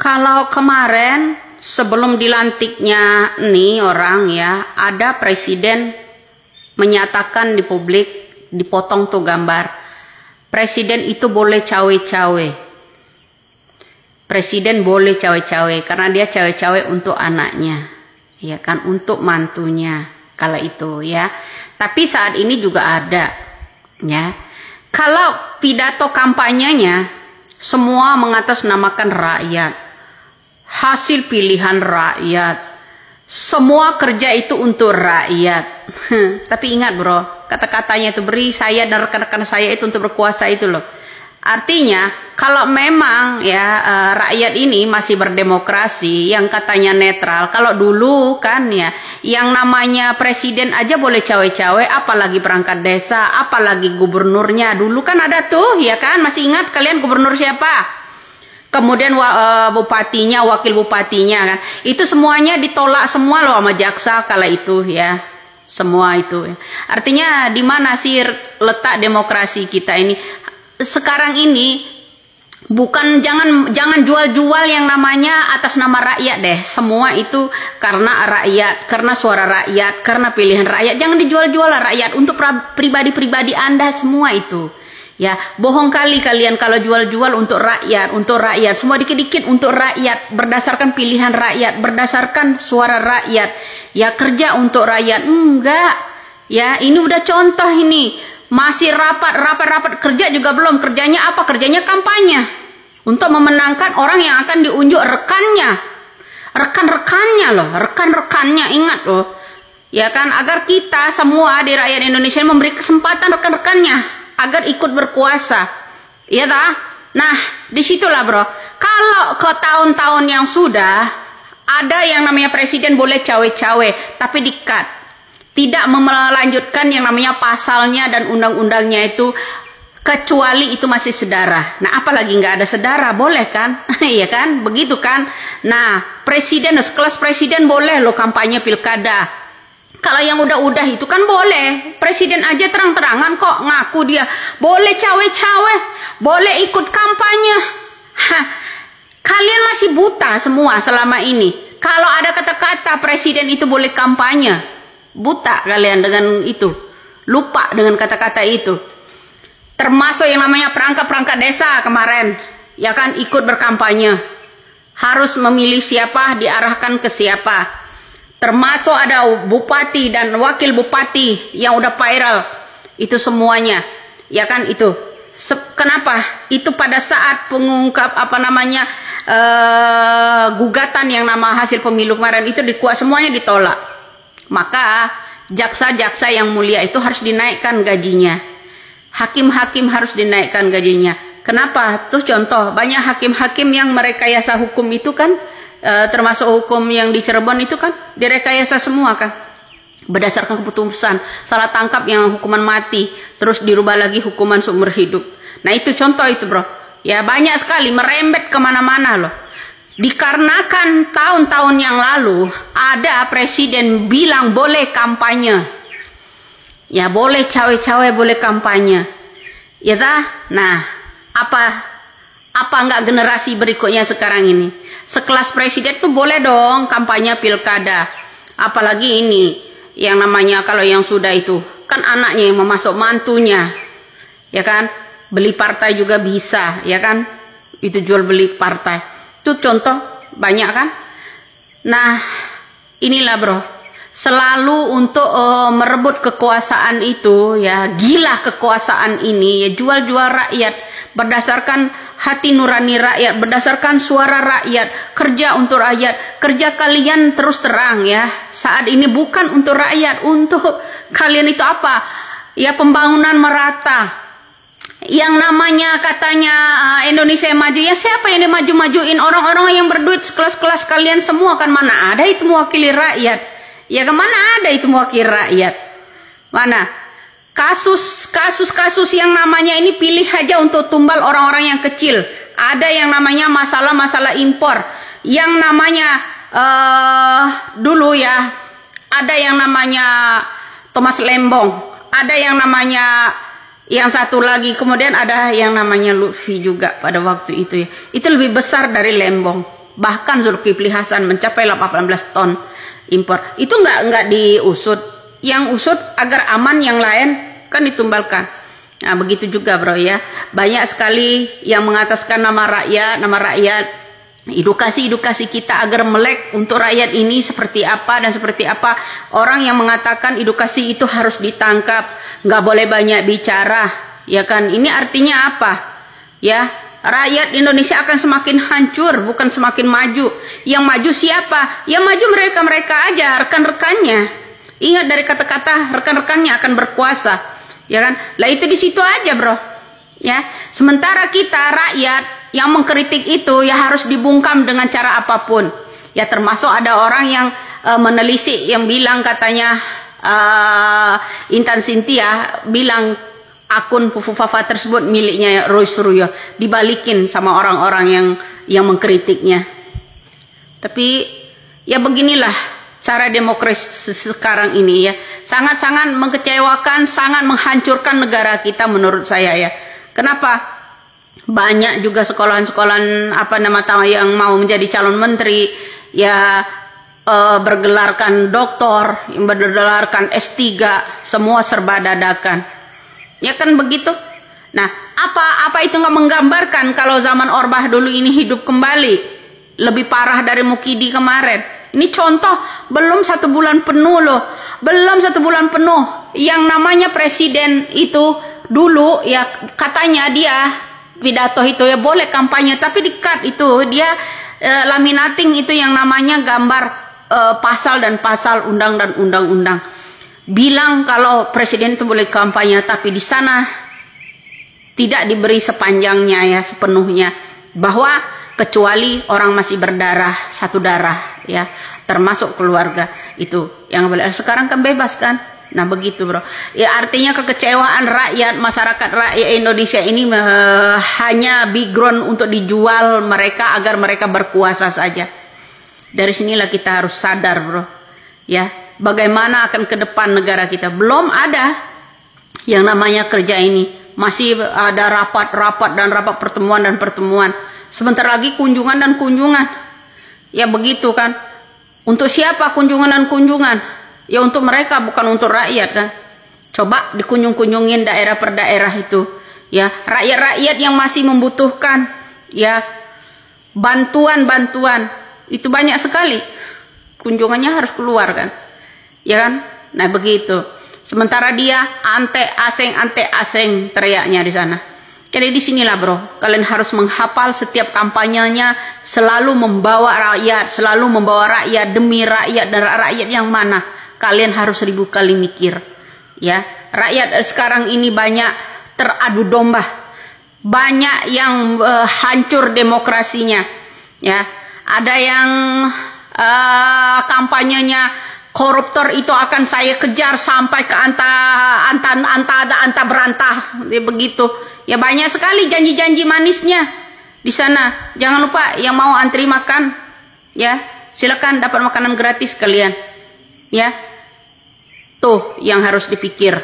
Kalau kemarin sebelum dilantiknya nih orang ya, ada presiden menyatakan di publik, dipotong tuh gambar. Presiden itu boleh cawe-cawe. Presiden boleh cawe-cawe karena dia cawe-cawe untuk anaknya. Ya kan, untuk mantunya kala itu ya. Tapi saat ini juga ada ya. Kalau pidato kampanyenya semua mengatasnamakan rakyat, hasil pilihan rakyat, semua kerja itu untuk rakyat. Tapi ingat bro, kata-katanya itu beri saya dan rekan-rekan saya itu untuk berkuasa itu loh. Artinya kalau memang ya rakyat ini masih berdemokrasi yang katanya netral. Kalau dulu kan ya yang namanya presiden aja boleh cawe-cawe, apalagi perangkat desa, apalagi gubernurnya. Dulu kan ada tuh ya kan, masih ingat kalian gubernur siapa? Kemudian bupatinya, wakil bupatinya kan. Itu semuanya ditolak semua loh sama jaksa kala itu ya. Semua itu. Artinya di mana sih letak demokrasi kita ini? Sekarang ini bukan jangan jual-jual yang namanya atas nama rakyat deh. Semua itu karena rakyat, karena suara rakyat, karena pilihan rakyat. Jangan dijual-jual rakyat untuk pribadi-pribadi Anda semua itu. Ya, bohong kali kalian kalau jual-jual untuk rakyat, semua dikit-dikit untuk rakyat, berdasarkan pilihan rakyat, berdasarkan suara rakyat. Ya, kerja untuk rakyat. Enggak. Ya, ini udah contoh ini. Masih rapat kerja juga belum. Kerjanya apa? Kerjanya kampanye untuk memenangkan orang yang akan diunjuk rekannya. Rekan-rekannya loh, rekan-rekannya, ingat loh. Ya kan, agar kita semua di rakyat Indonesia memberi kesempatan rekan-rekannya agar ikut berkuasa. Iya tak? Nah, disitulah bro. Kalau ke tahun-tahun yang sudah ada yang namanya presiden boleh cawe-cawe, tapi di-cut. Tidak melanjutkan yang namanya pasalnya dan undang-undangnya itu, kecuali itu masih sedara. Nah, apalagi nggak ada sedara, boleh kan? Iya kan? Begitu kan? Nah, presiden, sekelas presiden boleh loh kampanye pilkada. Kalau yang udah-udah itu kan boleh. Presiden aja terang-terangan kok ngaku dia boleh cawe-cawe, boleh ikut kampanye. Hah, kalian masih buta semua selama ini. Kalau ada kata-kata presiden itu boleh kampanye, buta kalian dengan itu, lupa dengan kata-kata itu. Termasuk yang namanya perangkat desa kemarin, ya kan, ikut berkampanye, harus memilih siapa, diarahkan ke siapa. Termasuk ada bupati dan wakil bupati yang udah viral, itu semuanya, ya kan itu. Kenapa? Itu pada saat pengungkap gugatan yang nama hasil pemilu kemarin itu semuanya ditolak. Maka jaksa-jaksa yang mulia itu harus dinaikkan gajinya. Hakim-hakim harus dinaikkan gajinya. Kenapa? Tuh contoh, banyak hakim-hakim yang merekayasa hukum itu kan, termasuk hukum yang di Cirebon itu kan, direkayasa semua kan. Berdasarkan keputusan, salah tangkap yang hukuman mati, terus dirubah lagi hukuman seumur hidup. Nah itu contoh itu bro. Ya banyak sekali, merembet kemana-mana loh. Dikarenakan tahun-tahun yang lalu ada presiden bilang boleh kampanye, ya boleh cawe-cawe, boleh kampanye, ya tak? Nah, apa nggak generasi berikutnya sekarang ini? Sekelas presiden tuh boleh dong kampanye pilkada, apalagi ini yang namanya kalau yang sudah itu kan anaknya yang memasuk mantunya, ya kan? Beli partai juga bisa, ya kan? Itu jual beli partai. Itu contoh banyak kan. Nah inilah bro, selalu untuk merebut kekuasaan itu ya, gila kekuasaan ini ya, jual-jual rakyat berdasarkan hati nurani rakyat, berdasarkan suara rakyat, kerja untuk rakyat. Kerja kalian terus terang ya saat ini bukan untuk rakyat, untuk kalian itu apa ya, pembangunan merata. Yang namanya katanya Indonesia maju, ya siapa yang dimaju-majuin? Orang-orang yang berduit sekelas-kelas kalian semua kan, mana ada itu mewakili rakyat? Ya kemana ada itu mewakili rakyat? Mana? Kasus-kasus yang namanya ini pilih aja untuk tumbal orang-orang yang kecil. Ada yang namanya masalah-masalah impor. Yang namanya dulu ya, ada yang namanya Thomas Lembong. Ada yang namanya yang satu lagi, kemudian ada yang namanya Lutfi juga pada waktu itu ya. Itu lebih besar dari Lembong. bahkan Zulkifli Hasan mencapai 18 ton impor. Itu nggak diusut. Yang usut agar aman, yang lain kan ditumbalkan. Nah, begitu juga bro ya. Banyak sekali yang mengataskan nama rakyat, edukasi kita agar melek untuk rakyat ini seperti apa dan seperti apa. Orang yang mengatakan edukasi itu harus ditangkap, nggak boleh banyak bicara, ya kan? Ini artinya apa? Ya, rakyat Indonesia akan semakin hancur, bukan semakin maju. Yang maju siapa? Yang maju mereka aja, rekan-rekannya. Ingat dari kata-kata rekan-rekannya akan berkuasa, ya kan? Lah itu di situ aja bro, ya. Sementara kita rakyat yang mengkritik itu ya harus dibungkam dengan cara apapun, ya. Termasuk ada orang yang menelisik, yang bilang katanya Intan Cynthia bilang akun Fufu Fafa tersebut miliknya Roy Suryo, dibalikin sama orang-orang yang mengkritiknya. Tapi ya beginilah cara demokrasi sekarang ini ya, sangat-sangat mengecewakan, sangat menghancurkan negara kita menurut saya ya. Kenapa? Banyak juga sekolahan-sekolahan yang mau menjadi calon menteri ya, bergelarkan doktor, bergelarkan S3, semua serba dadakan. Ya kan begitu? Nah, apa itu nggak menggambarkan kalau zaman Orbah dulu ini hidup kembali, lebih parah dari Mukidi kemarin. Ini contoh, belum 1 bulan penuh loh. Belum 1 bulan penuh. Yang namanya presiden itu dulu ya katanya dia pidato itu ya boleh kampanye. Tapi di cut itu dia laminating itu yang namanya gambar pasal dan pasal undang dan undang-undang. Bilang kalau presiden itu boleh kampanye. Tapi di sana tidak diberi sepanjangnya ya, sepenuhnya. Bahwa kecuali orang masih berdarah, satu darah ya, termasuk keluarga itu yang boleh. Sekarang kan bebas kan. Nah begitu bro ya, artinya kekecewaan rakyat, masyarakat rakyat Indonesia ini hanya background untuk dijual mereka agar mereka berkuasa saja. Dari sinilah kita harus sadar bro ya, bagaimana akan ke depan negara kita. Belum ada yang namanya kerja ini, masih ada rapat-rapat dan rapat pertemuan dan pertemuan. Sebentar lagi kunjungan dan kunjungan. Ya begitu kan. Untuk siapa kunjungan dan kunjungan? Ya untuk mereka, bukan untuk rakyat kan. Coba dikunjung-kunjungin daerah per daerah itu. Ya, rakyat-rakyat yang masih membutuhkan ya bantuan-bantuan. Itu banyak sekali. Kunjungannya harus keluar kan. Ya kan? Nah begitu. Sementara dia ante asing teriaknya di sana. Jadi di sinilah bro, kalian harus menghafal setiap kampanyenya, selalu membawa rakyat demi rakyat, dan rakyat yang mana kalian harus 1000 kali mikir. Ya, rakyat sekarang ini banyak teradu domba, banyak yang hancur demokrasinya. Ya, ada yang kampanyenya koruptor itu akan saya kejar sampai ke anta berantah, begitu. Ya banyak sekali janji-janji manisnya di sana. Jangan lupa yang mau antri makan, ya silakan dapat makanan gratis kalian. Ya, tuh yang harus dipikir.